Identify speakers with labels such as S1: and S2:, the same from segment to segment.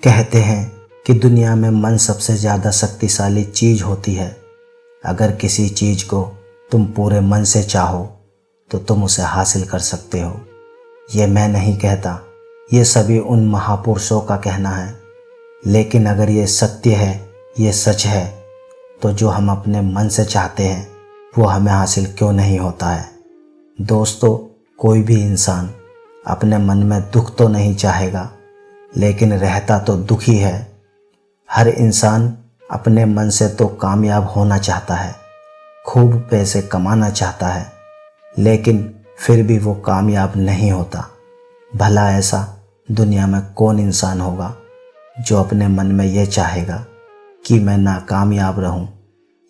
S1: कहते हैं कि दुनिया में मन सबसे ज़्यादा शक्तिशाली चीज़ होती है। अगर किसी चीज़ को तुम पूरे मन से चाहो तो तुम उसे हासिल कर सकते हो। ये मैं नहीं कहता, ये सभी उन महापुरुषों का कहना है। लेकिन अगर ये सत्य है, ये सच है, तो जो हम अपने मन से चाहते हैं वो हमें हासिल क्यों नहीं होता है। दोस्तों, कोई भी इंसान अपने मन में दुख तो नहीं चाहेगा, लेकिन रहता तो दुखी है। हर इंसान अपने मन से तो कामयाब होना चाहता है, खूब पैसे कमाना चाहता है, लेकिन फिर भी वो कामयाब नहीं होता। भला ऐसा दुनिया में कौन इंसान होगा जो अपने मन में ये चाहेगा कि मैं ना कामयाब रहूं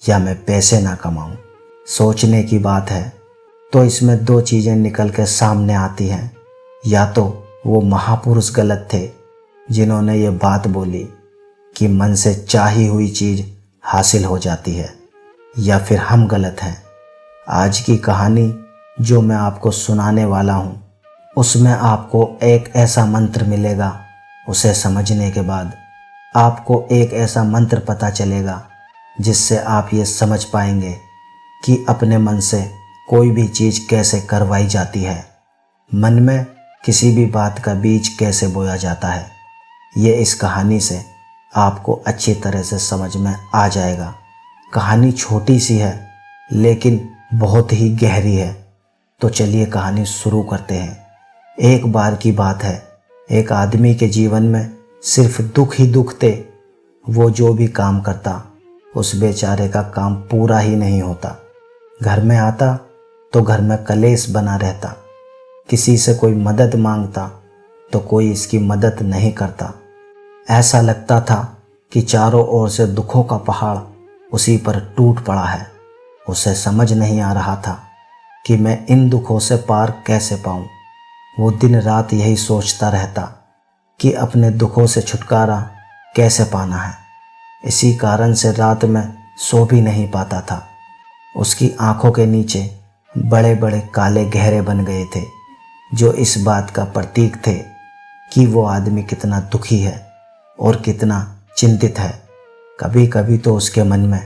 S1: या मैं पैसे ना कमाऊं। सोचने की बात है तो इसमें दो चीज़ें निकल के सामने आती हैं। या तो वो महापुरुष गलत थे जिन्होंने ये बात बोली कि मन से चाही हुई चीज़ हासिल हो जाती है, या फिर हम गलत हैं। आज की कहानी जो मैं आपको सुनाने वाला हूँ उसमें आपको एक ऐसा मंत्र मिलेगा। उसे समझने के बाद आपको एक ऐसा मंत्र पता चलेगा जिससे आप ये समझ पाएंगे कि अपने मन से कोई भी चीज़ कैसे करवाई जाती है, मन में किसी भी बात का बीज कैसे बोया जाता है। ये इस कहानी से आपको अच्छी तरह से समझ में आ जाएगा। कहानी छोटी सी है लेकिन बहुत ही गहरी है। तो चलिए कहानी शुरू करते हैं। एक बार की बात है, एक आदमी के जीवन में सिर्फ दुख ही दुख थे। वो जो भी काम करता उस बेचारे का काम पूरा ही नहीं होता। घर में आता तो घर में कलेश बना रहता। किसी से कोई मदद मांगता तो कोई इसकी मदद नहीं करता। ऐसा लगता था कि चारों ओर से दुखों का पहाड़ उसी पर टूट पड़ा है। उसे समझ नहीं आ रहा था कि मैं इन दुखों से पार कैसे पाऊं। वो दिन रात यही सोचता रहता कि अपने दुखों से छुटकारा कैसे पाना है। इसी कारण से रात में सो भी नहीं पाता था। उसकी आंखों के नीचे बड़े बड़े काले घेरे बन गए थे, जो इस बात का प्रतीक थे कि वो आदमी कितना दुखी है और कितना चिंतित है। कभी कभी तो उसके मन में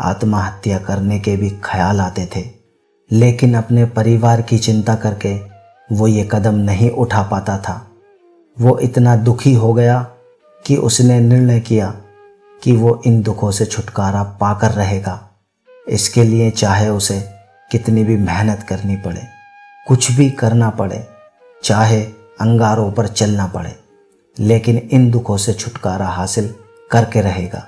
S1: आत्महत्या करने के भी ख्याल आते थे, लेकिन अपने परिवार की चिंता करके वो ये कदम नहीं उठा पाता था। वो इतना दुखी हो गया कि उसने निर्णय किया कि वो इन दुखों से छुटकारा पाकर रहेगा। इसके लिए चाहे उसे कितनी भी मेहनत करनी पड़े, कुछ भी करना पड़े, चाहे अंगारों पर चलना पड़े, लेकिन इन दुखों से छुटकारा हासिल करके रहेगा।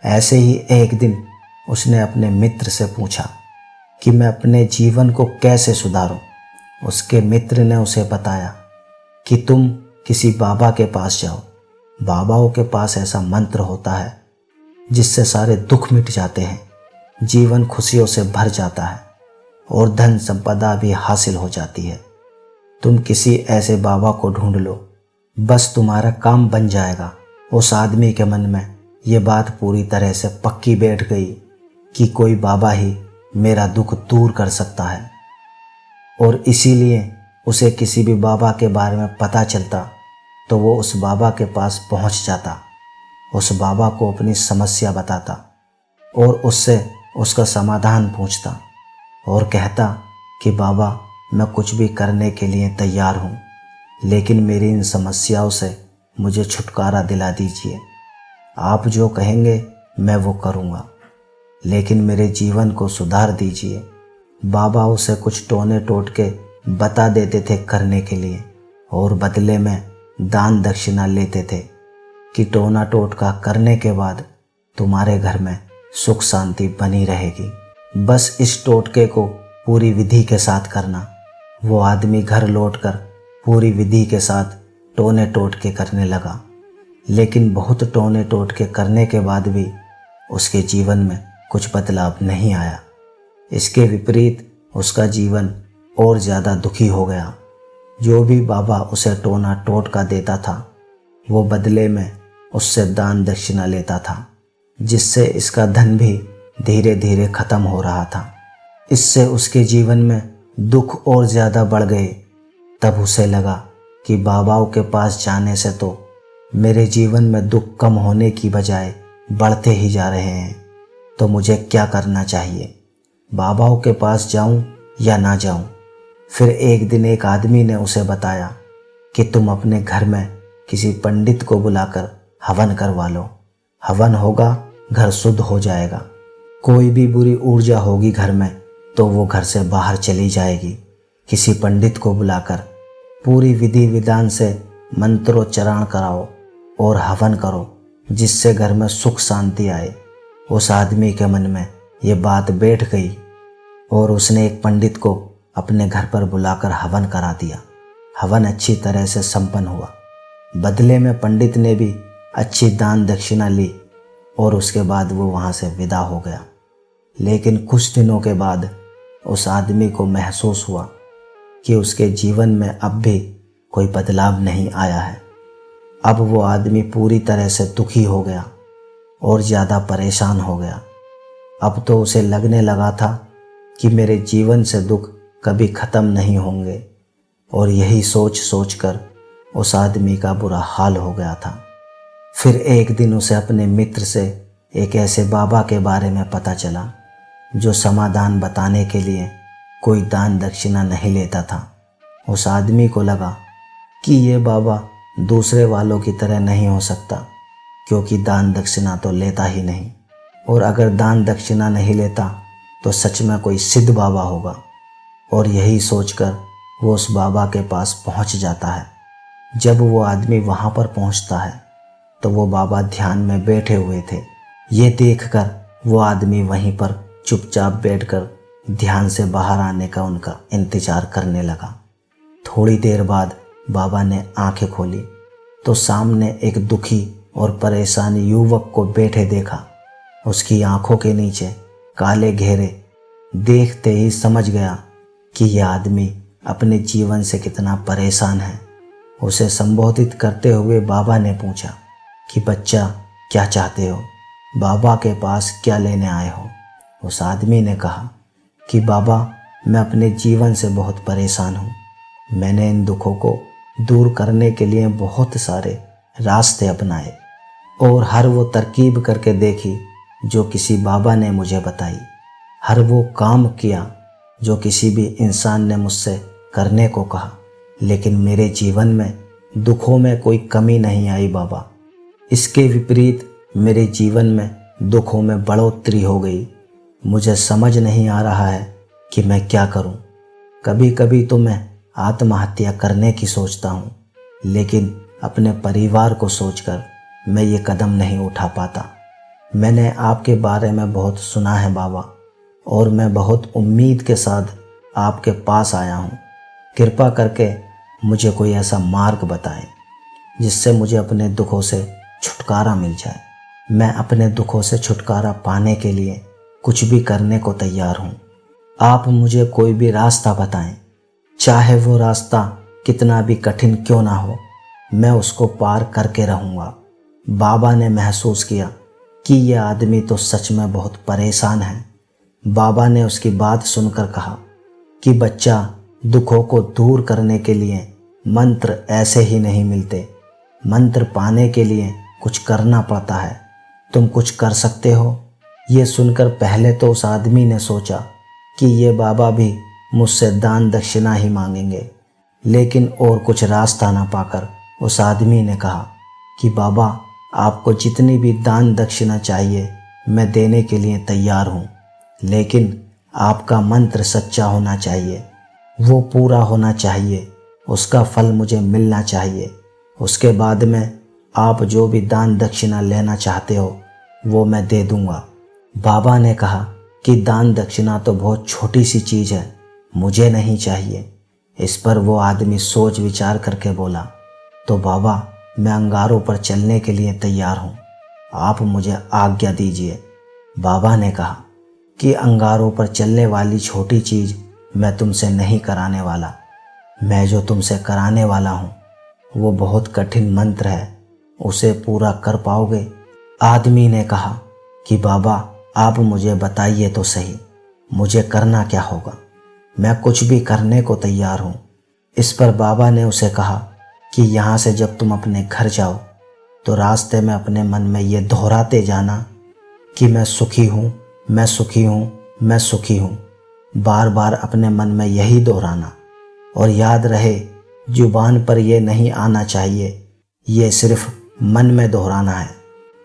S1: ऐसे ही एक दिन उसने अपने मित्र से पूछा कि मैं अपने जीवन को कैसे सुधारूं। उसके मित्र ने उसे बताया कि तुम किसी बाबा के पास जाओ। बाबाओं के पास ऐसा मंत्र होता है जिससे सारे दुख मिट जाते हैं, जीवन खुशियों से भर जाता है और धन संपदा भी हासिल हो जाती है। तुम किसी ऐसे बाबा को ढूंढ लो, बस तुम्हारा काम बन जाएगा। उस आदमी के मन में ये बात पूरी तरह से पक्की बैठ गई कि कोई बाबा ही मेरा दुख दूर कर सकता है, और इसीलिए उसे किसी भी बाबा के बारे में पता चलता तो वो उस बाबा के पास पहुंच जाता, उस बाबा को अपनी समस्या बताता और उससे उसका समाधान पूछता और कहता कि बाबा, मैं कुछ भी करने के लिए तैयार हूँ, लेकिन मेरी इन समस्याओं से मुझे छुटकारा दिला दीजिए। आप जो कहेंगे मैं वो करूँगा, लेकिन मेरे जीवन को सुधार दीजिए। बाबा उसे कुछ टोने टोटके बता देते थे करने के लिए, और बदले में दान दक्षिणा लेते थे कि टोना टोटका करने के बाद तुम्हारे घर में सुख शांति बनी रहेगी। बस इस टोटके को पूरी विधि के साथ करना। वो आदमी घर लौटकर पूरी विधि के साथ टोने टोटके करने लगा, लेकिन बहुत टोने टोटके करने के बाद भी उसके जीवन में कुछ बदलाव नहीं आया। इसके विपरीत उसका जीवन और ज़्यादा दुखी हो गया। जो भी बाबा उसे टोना टोटका देता था वो बदले में उससे दान दक्षिणा लेता था, जिससे इसका धन भी धीरे धीरे ख़त्म हो रहा था। इससे उसके जीवन में दुख और ज़्यादा बढ़ गए। तब उसे लगा कि बाबाओं के पास जाने से तो मेरे जीवन में दुख कम होने की बजाय बढ़ते ही जा रहे हैं। तो मुझे क्या करना चाहिए? बाबाओं के पास जाऊं या ना जाऊं? फिर एक दिन एक आदमी ने उसे बताया कि तुम अपने घर में किसी पंडित को बुलाकर हवन करवा लो। हवन होगा, घर शुद्ध हो जाएगा। कोई भी बुरी ऊर्जा होगी घर में तो वो घर से बाहर चली जाएगी। किसी पंडित को बुलाकर पूरी विधि विधान से मंत्रोच्चारण कराओ और हवन करो, जिससे घर में सुख शांति आए। उस आदमी के मन में ये बात बैठ गई और उसने एक पंडित को अपने घर पर बुलाकर हवन करा दिया। हवन अच्छी तरह से संपन्न हुआ। बदले में पंडित ने भी अच्छी दान दक्षिणा ली और उसके बाद वो वहाँ से विदा हो गया। लेकिन कुछ दिनों के बाद उस आदमी को महसूस हुआ कि उसके जीवन में अब भी कोई बदलाव नहीं आया है। अब वो आदमी पूरी तरह से दुखी हो गया और ज़्यादा परेशान हो गया। अब तो उसे लगने लगा था कि मेरे जीवन से दुख कभी ख़त्म नहीं होंगे, और यही सोच सोच कर उस आदमी का बुरा हाल हो गया था। फिर एक दिन उसे अपने मित्र से एक ऐसे बाबा के बारे में पता चला जो समाधान बताने के लिए कोई दान दक्षिणा नहीं लेता था। उस आदमी को लगा कि ये बाबा दूसरे वालों की तरह नहीं हो सकता, क्योंकि दान दक्षिणा तो लेता ही नहीं, और अगर दान दक्षिणा नहीं लेता तो सच में कोई सिद्ध बाबा होगा। और यही सोचकर वो उस बाबा के पास पहुंच जाता है। जब वो आदमी वहां पर पहुंचता है तो वो बाबा ध्यान में बैठे हुए थे। ये देखकर वो आदमी वहीं पर चुपचाप बैठकर ध्यान से बाहर आने का उनका इंतजार करने लगा। थोड़ी देर बाद बाबा ने आंखें खोली तो सामने एक दुखी और परेशान युवक को बैठे देखा। उसकी आंखों के नीचे काले घेरे देखते ही समझ गया कि यह आदमी अपने जीवन से कितना परेशान है। उसे संबोधित करते हुए बाबा ने पूछा कि बच्चा, क्या चाहते हो? बाबा के पास क्या लेने आए हो? उस आदमी ने कहा कि बाबा, मैं अपने जीवन से बहुत परेशान हूँ। मैंने इन दुखों को दूर करने के लिए बहुत सारे रास्ते अपनाए और हर वो तरकीब करके देखी जो किसी बाबा ने मुझे बताई। हर वो काम किया जो किसी भी इंसान ने मुझसे करने को कहा, लेकिन मेरे जीवन में दुखों में कोई कमी नहीं आई बाबा। इसके विपरीत मेरे जीवन में दुखों में बढ़ोतरी हो गई। मुझे समझ नहीं आ रहा है कि मैं क्या करूं। कभी कभी तो मैं आत्महत्या करने की सोचता हूं, लेकिन अपने परिवार को सोचकर मैं ये कदम नहीं उठा पाता। मैंने आपके बारे में बहुत सुना है बाबा, और मैं बहुत उम्मीद के साथ आपके पास आया हूँ। कृपा करके मुझे कोई ऐसा मार्ग बताएं जिससे मुझे अपने दुखों से छुटकारा मिल जाए। मैं अपने दुखों से छुटकारा पाने के लिए कुछ भी करने को तैयार हूँ। आप मुझे कोई भी रास्ता बताएं, चाहे वो रास्ता कितना भी कठिन क्यों ना हो, मैं उसको पार करके रहूँगा। बाबा ने महसूस किया कि यह आदमी तो सच में बहुत परेशान है। बाबा ने उसकी बात सुनकर कहा कि बच्चा, दुखों को दूर करने के लिए मंत्र ऐसे ही नहीं मिलते। मंत्र पाने के लिए कुछ करना पड़ता है। तुम कुछ कर सकते हो? ये सुनकर पहले तो उस आदमी ने सोचा कि ये बाबा भी मुझसे दान दक्षिणा ही मांगेंगे, लेकिन और कुछ रास्ता ना पाकर उस आदमी ने कहा कि बाबा, आपको जितनी भी दान दक्षिणा चाहिए मैं देने के लिए तैयार हूँ, लेकिन आपका मंत्र सच्चा होना चाहिए, वो पूरा होना चाहिए, उसका फल मुझे मिलना चाहिए। उसके बाद में आप जो भी दान दक्षिणा लेना चाहते हो वो मैं दे दूँगा। बाबा ने कहा कि दान दक्षिणा तो बहुत छोटी सी चीज़ है, मुझे नहीं चाहिए। इस पर वो आदमी सोच विचार करके बोला, तो बाबा, मैं अंगारों पर चलने के लिए तैयार हूँ, आप मुझे आज्ञा दीजिए। बाबा ने कहा कि अंगारों पर चलने वाली छोटी चीज़ मैं तुमसे नहीं कराने वाला। मैं जो तुमसे कराने वाला हूँ वो बहुत कठिन मंत्र है, उसे पूरा कर पाओगे? आदमी ने कहा कि बाबा, आप मुझे बताइए तो सही, मुझे करना क्या होगा? मैं कुछ भी करने को तैयार हूँ। इस पर बाबा ने उसे कहा कि यहाँ से जब तुम अपने घर जाओ तो रास्ते में अपने मन में ये दोहराते जाना कि मैं सुखी हूँ, मैं सुखी हूँ, मैं सुखी हूँ। बार बार अपने मन में यही दोहराना। और याद रहे, जुबान पर यह नहीं आना चाहिए, ये सिर्फ मन में दोहराना है।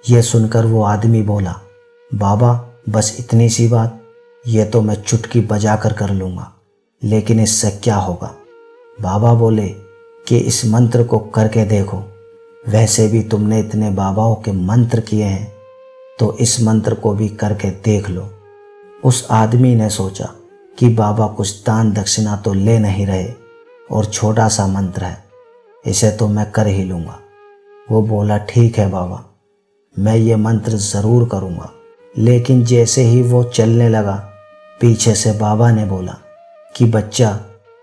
S1: ये सुनकर वो आदमी बोला, बाबा बस इतनी सी बात, ये तो मैं चुटकी बजाकर कर लूँगा, लेकिन इससे क्या होगा? बाबा बोले कि इस मंत्र को करके देखो। वैसे भी तुमने इतने बाबाओं के मंत्र किए हैं, तो इस मंत्र को भी करके देख लो। उस आदमी ने सोचा कि बाबा कुछ दान दक्षिणा तो ले नहीं रहे और छोटा सा मंत्र है, इसे तो मैं कर ही लूँगा। वो बोला, ठीक है बाबा, मैं ये मंत्र ज़रूर करूँगा। लेकिन जैसे ही वो चलने लगा, पीछे से बाबा ने बोला कि बच्चा,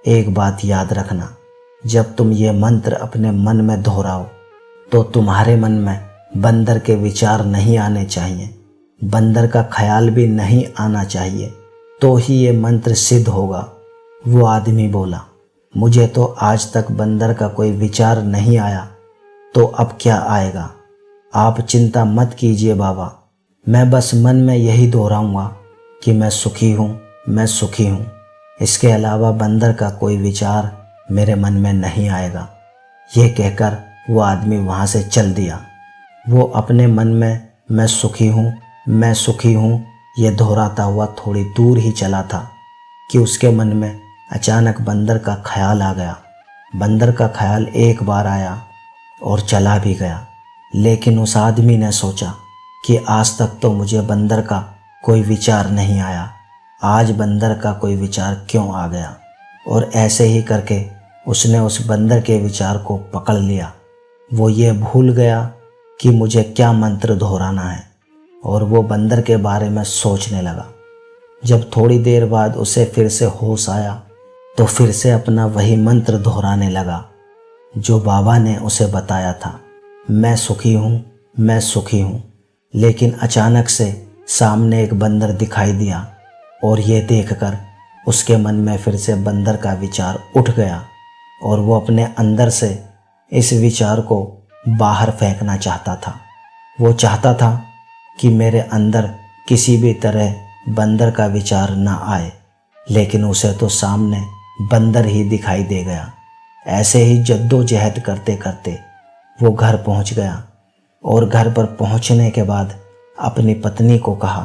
S1: एक बात याद रखना, जब तुम ये मंत्र अपने मन में दोहराओ तो तुम्हारे मन में बंदर के विचार नहीं आने चाहिए, बंदर का ख्याल भी नहीं आना चाहिए, तो ही ये मंत्र सिद्ध होगा। वो आदमी बोला, मुझे तो आज तक बंदर का कोई विचार नहीं आया, तो अब क्या आएगा? आप चिंता मत कीजिए बाबा, मैं बस मन में यही दोहराऊंगा कि मैं सुखी हूँ, मैं सुखी हूँ। इसके अलावा बंदर का कोई विचार मेरे मन में नहीं आएगा। ये कहकर वो आदमी वहाँ से चल दिया। वो अपने मन में मैं सुखी हूँ, मैं सुखी हूँ ये दोहराता हुआ थोड़ी दूर ही चला था कि उसके मन में अचानक बंदर का ख्याल आ गया। बंदर का ख्याल एक बार आया और चला भी गया। लेकिन उस आदमी ने सोचा कि आज तक तो मुझे बंदर का कोई विचार नहीं आया, आज बंदर का कोई विचार क्यों आ गया? और ऐसे ही करके उसने उस बंदर के विचार को पकड़ लिया। वो ये भूल गया कि मुझे क्या मंत्र दोहराना है और वो बंदर के बारे में सोचने लगा। जब थोड़ी देर बाद उसे फिर से होश आया तो फिर से अपना वही मंत्र दोहराने लगा जो बाबा ने उसे बताया था, मैं सुखी हूँ, मैं सुखी हूँ। लेकिन अचानक से सामने एक बंदर दिखाई दिया और ये देखकर उसके मन में फिर से बंदर का विचार उठ गया और वो अपने अंदर से इस विचार को बाहर फेंकना चाहता था। वो चाहता था कि मेरे अंदर किसी भी तरह बंदर का विचार ना आए, लेकिन उसे तो सामने बंदर ही दिखाई दे गया। ऐसे ही जद्दोजहद करते करते वो घर पहुंच गया और घर पर पहुंचने के बाद अपनी पत्नी को कहा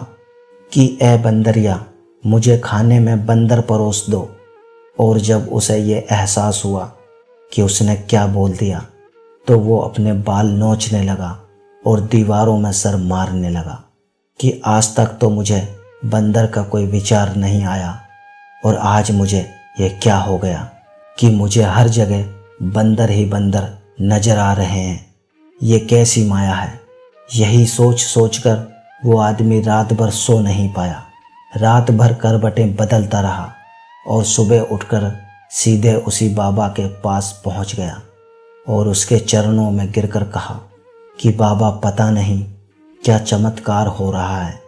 S1: कि ए बंदरिया, मुझे खाने में बंदर परोस दो। और जब उसे ये एहसास हुआ कि उसने क्या बोल दिया तो वो अपने बाल नोचने लगा और दीवारों में सर मारने लगा कि आज तक तो मुझे बंदर का कोई विचार नहीं आया और आज मुझे ये क्या हो गया कि मुझे हर जगह बंदर ही बंदर नजर आ रहे हैं। ये कैसी माया है? यही सोच सोचकर वो आदमी रात भर सो नहीं पाया। रात भर करवटें बदलता रहा और सुबह उठकर सीधे उसी बाबा के पास पहुंच गया और उसके चरणों में गिरकर कहा कि बाबा, पता नहीं क्या चमत्कार हो रहा है।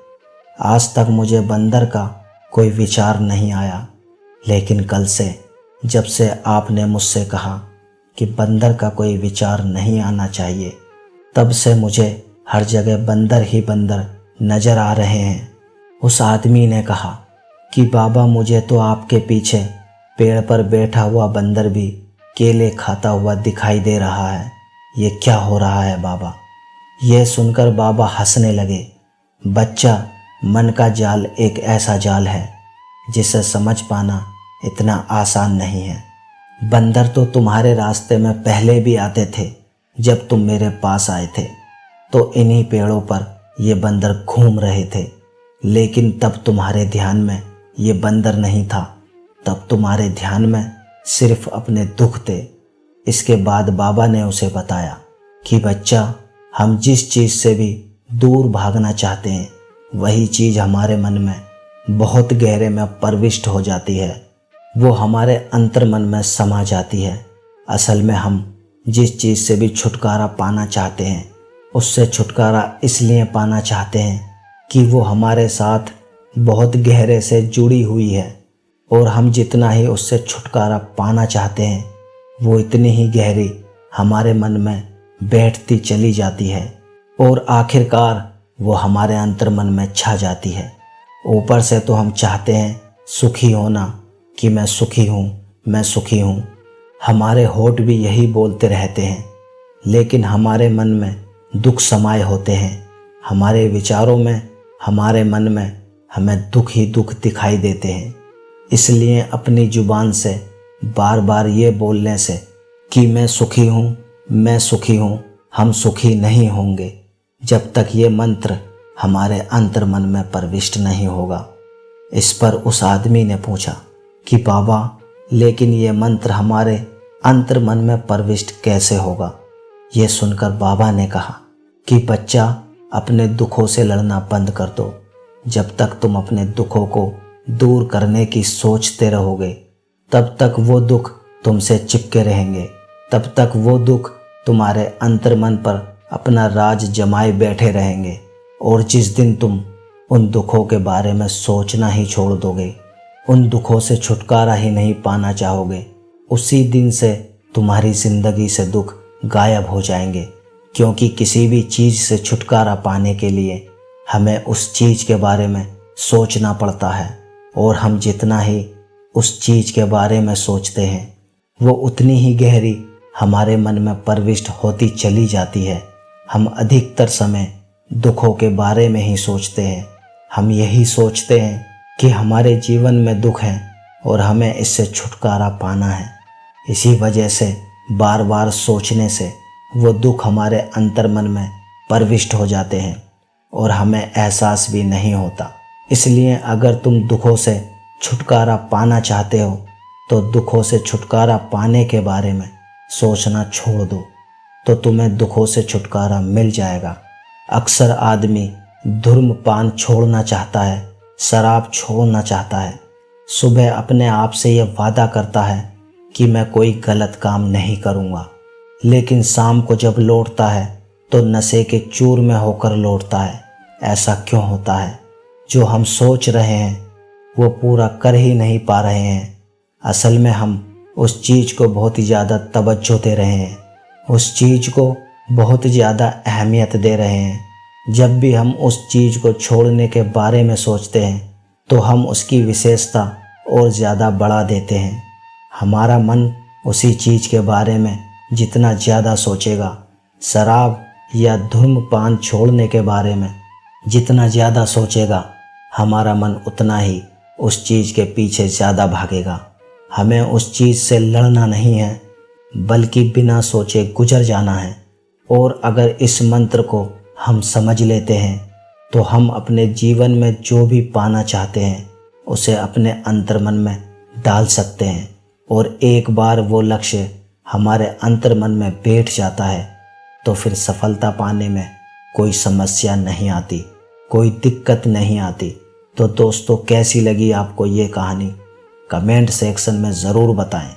S1: आज तक मुझे बंदर का कोई विचार नहीं आया, लेकिन कल से जब से आपने मुझसे कहा कि बंदर का कोई विचार नहीं आना चाहिए, तब से मुझे हर जगह बंदर ही बंदर नजर आ रहे हैं। उस आदमी ने कहा कि बाबा, मुझे तो आपके पीछे पेड़ पर बैठा हुआ बंदर भी केले खाता हुआ दिखाई दे रहा है। ये क्या हो रहा है बाबा? यह सुनकर बाबा हंसने लगे। बच्चा, मन का जाल एक ऐसा जाल है जिसे समझ पाना इतना आसान नहीं है। बंदर तो तुम्हारे रास्ते में पहले भी आते थे। जब तुम मेरे पास आए थे तो इन्हीं पेड़ों पर ये बंदर घूम रहे थे, लेकिन तब तुम्हारे ध्यान में ये बंदर नहीं था, तब तुम्हारे ध्यान में सिर्फ अपने दुख थे। इसके बाद बाबा ने उसे बताया कि बच्चा, हम जिस चीज़ से भी दूर भागना चाहते हैं वही चीज़ हमारे मन में बहुत गहरे में प्रविष्ट हो जाती है, वो हमारे अंतर मन में समा जाती है। असल में हम जिस चीज़ से भी छुटकारा पाना चाहते हैं उससे छुटकारा इसलिए पाना चाहते हैं कि वो हमारे साथ बहुत गहरे से जुड़ी हुई है, और हम जितना ही उससे छुटकारा पाना चाहते हैं वो इतनी ही गहरी हमारे मन में बैठती चली जाती है और आखिरकार वो हमारे अंतर्मन में छा जाती है। ऊपर से तो हम चाहते हैं सुखी होना कि मैं सुखी हूँ, मैं सुखी हूँ। हमारे होठ भी यही बोलते रहते हैं, लेकिन हमारे मन में दुख समाये होते हैं। हमारे विचारों में, हमारे मन में हमें दुख ही दुख दिखाई देते हैं। इसलिए अपनी जुबान से बार बार ये बोलने से कि मैं सुखी हूँ, मैं सुखी हूँ, हम सुखी नहीं होंगे जब तक ये मंत्र हमारे अंतर्मन में प्रविष्ट नहीं होगा। इस पर उस आदमी ने पूछा कि बाबा, लेकिन ये मंत्र हमारे अंतर्मन में प्रविष्ट कैसे होगा? ये सुनकर बाबा ने कहा कि बच्चा, अपने दुखों से लड़ना बंद कर दो। जब तक तुम अपने दुखों को दूर करने की सोचते रहोगे, तब तक वो दुख तुमसे चिपके रहेंगे, तब तक वो दुख तुम्हारे अंतर्मन पर अपना राज जमाए बैठे रहेंगे। और जिस दिन तुम उन दुखों के बारे में सोचना ही छोड़ दोगे, उन दुखों से छुटकारा ही नहीं पाना चाहोगे, उसी दिन से तुम्हारी ज़िंदगी से दुख गायब हो जाएंगे। क्योंकि किसी भी चीज़ से छुटकारा पाने के लिए हमें उस चीज़ के बारे में सोचना पड़ता है, और हम जितना ही उस चीज़ के बारे में सोचते हैं, वो उतनी ही गहरी हमारे मन में प्रविष्ट होती चली जाती है। हम अधिकतर समय दुखों के बारे में ही सोचते हैं। हम यही सोचते हैं कि हमारे जीवन में दुख है और हमें इससे छुटकारा पाना है। इसी वजह से बार बार सोचने से वो दुख हमारे अंतर्मन में प्रविष्ट हो जाते हैं और हमें एहसास भी नहीं होता। इसलिए अगर तुम दुखों से छुटकारा पाना चाहते हो तो दुखों से छुटकारा पाने के बारे में सोचना छोड़ दो, तो तुम्हें दुखों से छुटकारा मिल जाएगा। अक्सर आदमी धूम्रपान छोड़ना चाहता है, शराब छोड़ना चाहता है, सुबह अपने आप से यह वादा करता है कि मैं कोई गलत काम नहीं करूँगा, लेकिन शाम को जब लौटता है तो नशे के चूर में होकर लौटता है। ऐसा क्यों होता है? जो हम सोच रहे हैं वो पूरा कर ही नहीं पा रहे हैं। असल में हम उस चीज़ को बहुत ही ज़्यादा तवज्जो दे रहे हैं, उस चीज़ को बहुत ज़्यादा अहमियत दे रहे हैं। जब भी हम उस चीज़ को छोड़ने के बारे में सोचते हैं तो हम उसकी विशेषता और ज़्यादा बढ़ा देते हैं। हमारा मन उसी चीज़ के बारे में जितना ज़्यादा सोचेगा, शराब या धूम्रपान छोड़ने के बारे में जितना ज़्यादा सोचेगा, हमारा मन उतना ही उस चीज़ के पीछे ज़्यादा भागेगा। हमें उस चीज़ से लड़ना नहीं है, बल्कि बिना सोचे गुजर जाना है। और अगर इस मंत्र को हम समझ लेते हैं तो हम अपने जीवन में जो भी पाना चाहते हैं उसे अपने अंतर्मन में डाल सकते हैं। और एक बार वो लक्ष्य हमारे अंतर्मन में बैठ जाता है तो फिर सफलता पाने में कोई समस्या नहीं आती, कोई दिक्कत नहीं आती। तो दोस्तों, कैसी लगी आपको ये कहानी? कमेंट सेक्शन में ज़रूर बताएं।